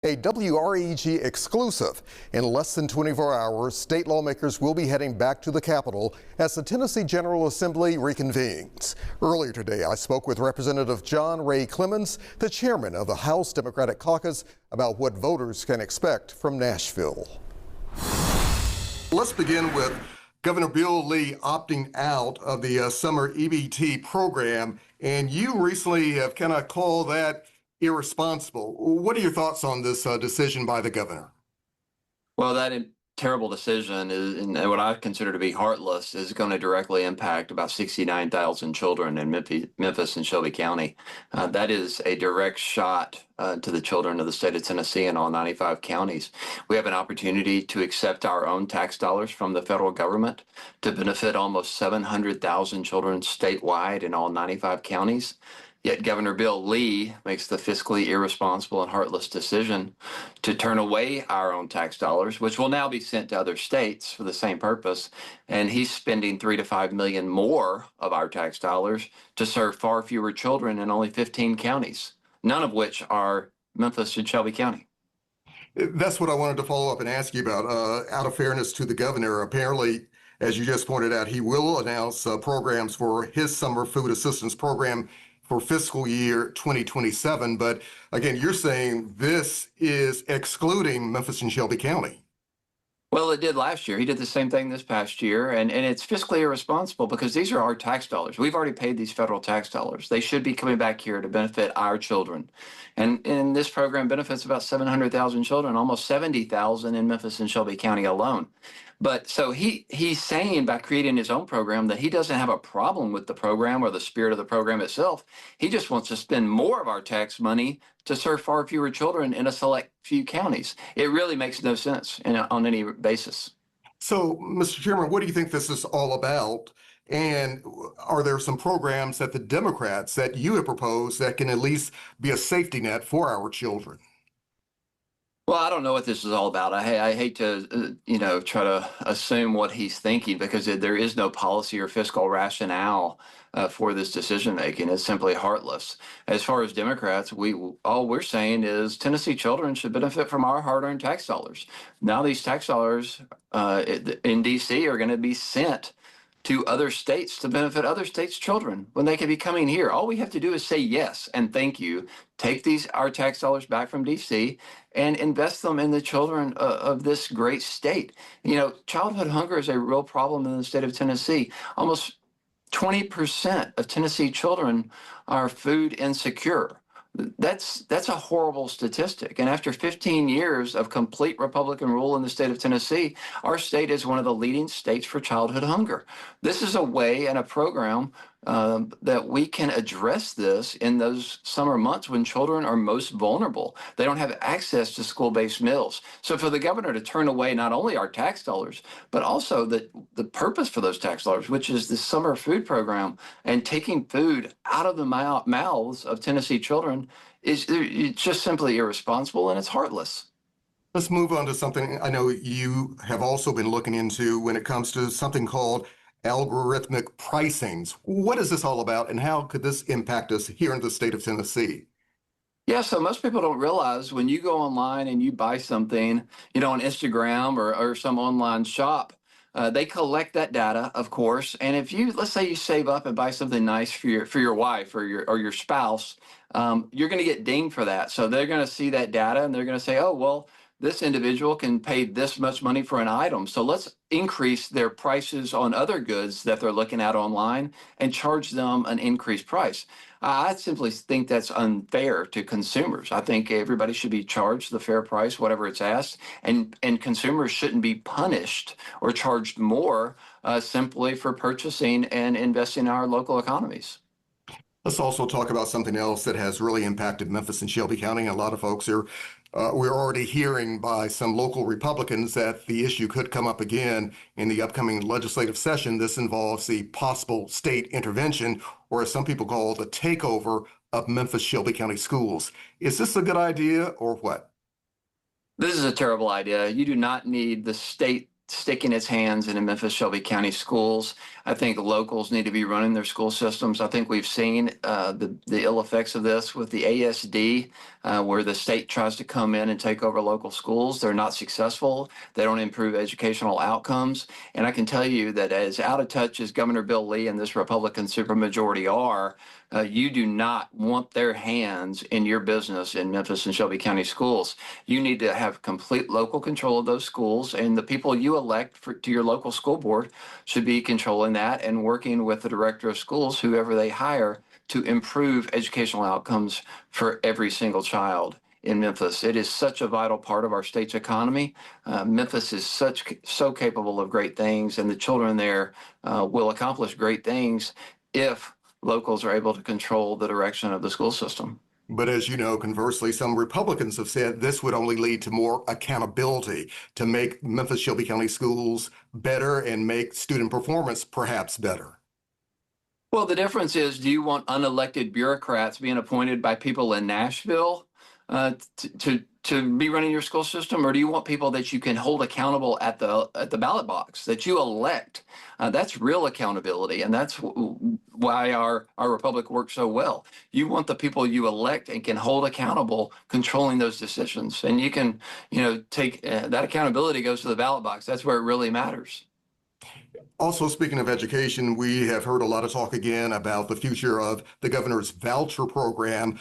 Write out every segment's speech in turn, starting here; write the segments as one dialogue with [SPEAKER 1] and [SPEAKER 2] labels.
[SPEAKER 1] A WREG exclusive. In less than 24 hours, state lawmakers will be heading back to the Capitol as the Tennessee General Assembly reconvenes. Earlier today, I spoke with Representative John Ray Clemens, the chairman of the House Democratic Caucus, about what voters can expect from Nashville. Let's begin with Governor Bill Lee opting out of the summer EBT program, and you recently have kind of called that irresponsible. What are your thoughts on this decision by the governor?
[SPEAKER 2] Well, that terrible decision is, and what I consider to be heartless, is going to directly impact about 69,000 children in Memphis and Shelby County. That is a direct shot to the children of the state of Tennessee and all 95 counties. We have an opportunity to accept our own tax dollars from the federal government to benefit almost 700,000 children statewide in all 95 counties. Yet Governor Bill Lee makes the fiscally irresponsible and heartless decision to turn away our own tax dollars, which will now be sent to other states for the same purpose. And he's spending $3 to $5 million more of our tax dollars to serve far fewer children in only 15 counties, none of which are Memphis and Shelby County.
[SPEAKER 1] That's what I wanted to follow up and ask you about. Out of fairness to the governor, apparently, as you just pointed out, he will announce programs for his summer food assistance program for fiscal year 2027. But again, you're saying this is excluding Memphis and Shelby County.
[SPEAKER 2] Well, it did last year. He did the same thing this past year, and it's fiscally irresponsible because these are our tax dollars. We've already paid these federal tax dollars. They should be coming back here to benefit our children. And this program benefits about 700,000 children, almost 70,000 in Memphis and Shelby County alone. But so he's saying by creating his own program that he doesn't have a problem with the program or the spirit of the program itself. He just wants to spend more of our tax money to serve far fewer children in a select few counties. It really makes no sense on any basis.
[SPEAKER 1] So, Mr. Chairman, what do you think this is all about? And are there some programs that the Democrats that you have proposed that can at least be a safety net for our children?
[SPEAKER 2] Well, I don't know what this is all about. I hate to, try to assume what he's thinking because there is no policy or fiscal rationale for this decision making. It's simply heartless. As far as Democrats, all we're saying is Tennessee children should benefit from our hard-earned tax dollars. Now these tax dollars in D.C. are going to be sent to other states to benefit other states' children when they could be coming here. All we have to do is say yes and thank you, take our tax dollars back from D.C. and invest them in the children of this great state. Childhood hunger is a real problem in the state of Tennessee. Almost 20% of Tennessee children are food insecure. That's a horrible statistic. And after 15 years of complete Republican rule in the state of Tennessee, our state is one of the leading states for childhood hunger. This is a way and a program that we can address this in those summer months when children are most vulnerable. They don't have access to school-based meals. So for the governor to turn away not only our tax dollars, but also the purpose for those tax dollars, which is the summer food program, and taking food out of the mouths of Tennessee children, it's just simply irresponsible and it's heartless.
[SPEAKER 1] Let's move on to something I know you have also been looking into when it comes to something called algorithmic pricings. What is this all about, and how could this impact us here in the state of Tennessee?
[SPEAKER 2] Yeah, so most people don't realize when you go online and you buy something, on Instagram or some online shop, they collect that data, of course. And if let's say you save up and buy something nice for your wife or your spouse, you're going to get dinged for that. So they're going to see that data and they're going to say, oh, well, this individual can pay this much money for an item. So let's increase their prices on other goods that they're looking at online and charge them an increased price. I simply think that's unfair to consumers. I think everybody should be charged the fair price, whatever it's asked, and consumers shouldn't be punished or charged more simply for purchasing and investing in our local economies.
[SPEAKER 1] Let's also talk about something else that has really impacted Memphis and Shelby County. A lot of folks are, we're already hearing by some local Republicans that the issue could come up again in the upcoming legislative session. This involves the possible state intervention, or as some people call the takeover of Memphis Shelby County schools. Is this a good idea or what?
[SPEAKER 2] This is a terrible idea. You do not need the state sticking its hands into Memphis Shelby County schools. I think locals need to be running their school systems. I think we've seen the ill effects of this with the ASD, where the state tries to come in and take over local schools. They're not successful. They don't improve educational outcomes. And I can tell you that as out of touch as Governor Bill Lee and this Republican supermajority are, you do not want their hands in your business in Memphis and Shelby County schools. You need to have complete local control of those schools, and the people you elect to your local school board should be controlling that and working with the director of schools, whoever they hire, to improve educational outcomes for every single child in Memphis. It is such a vital part of our state's economy. Memphis is so capable of great things, and the children there will accomplish great things if locals are able to control the direction of the school system.
[SPEAKER 1] But as you know, conversely, some Republicans have said this would only lead to more accountability to make Memphis Shelby County schools better and make student performance perhaps better.
[SPEAKER 2] Well, the difference is, do you want unelected bureaucrats being appointed by people in Nashville to be running your school system, or do you want people that you can hold accountable at the ballot box that you elect? That's real accountability, and that's why our republic works so well. You want the people you elect and can hold accountable, controlling those decisions, and you can, take that accountability goes to the ballot box. That's where it really matters.
[SPEAKER 1] Also, speaking of education, we have heard a lot of talk again about the future of the governor's voucher program.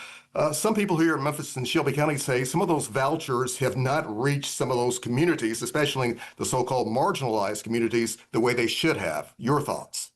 [SPEAKER 1] Some people here in Memphis and Shelby County say some of those vouchers have not reached some of those communities, especially the so-called marginalized communities, the way they should have. Your thoughts?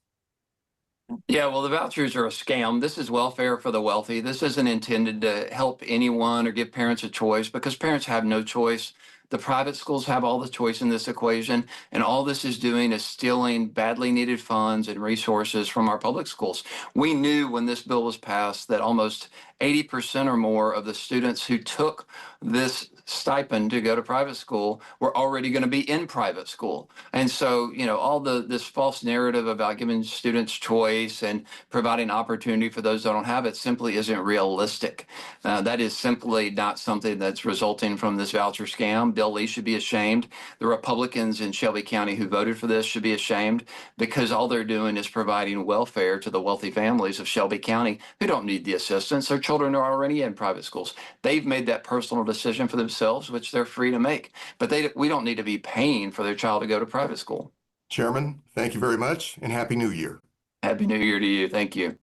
[SPEAKER 2] Yeah, well, the vouchers are a scam. This is welfare for the wealthy. This isn't intended to help anyone or give parents a choice, because parents have no choice. The private schools have all the choice in this equation, and all this is doing is stealing badly needed funds and resources from our public schools. We knew when this bill was passed that almost 80% or more of the students who took this stipend to go to private school were already going to be in private school. And so, all this false narrative about giving students choice and providing opportunity for those that don't have it simply isn't realistic. That is simply not something that's resulting from this voucher scam. Bill Lee should be ashamed. The Republicans in Shelby County who voted for this should be ashamed, because all they're doing is providing welfare to the wealthy families of Shelby County who don't need the assistance. Their children are already in private schools. They've made that personal decision for themselves, which they're free to make. But we don't need to be paying for their child to go to private school.
[SPEAKER 1] Chairman, thank you very much, and Happy New Year.
[SPEAKER 2] Happy New Year to you. Thank you.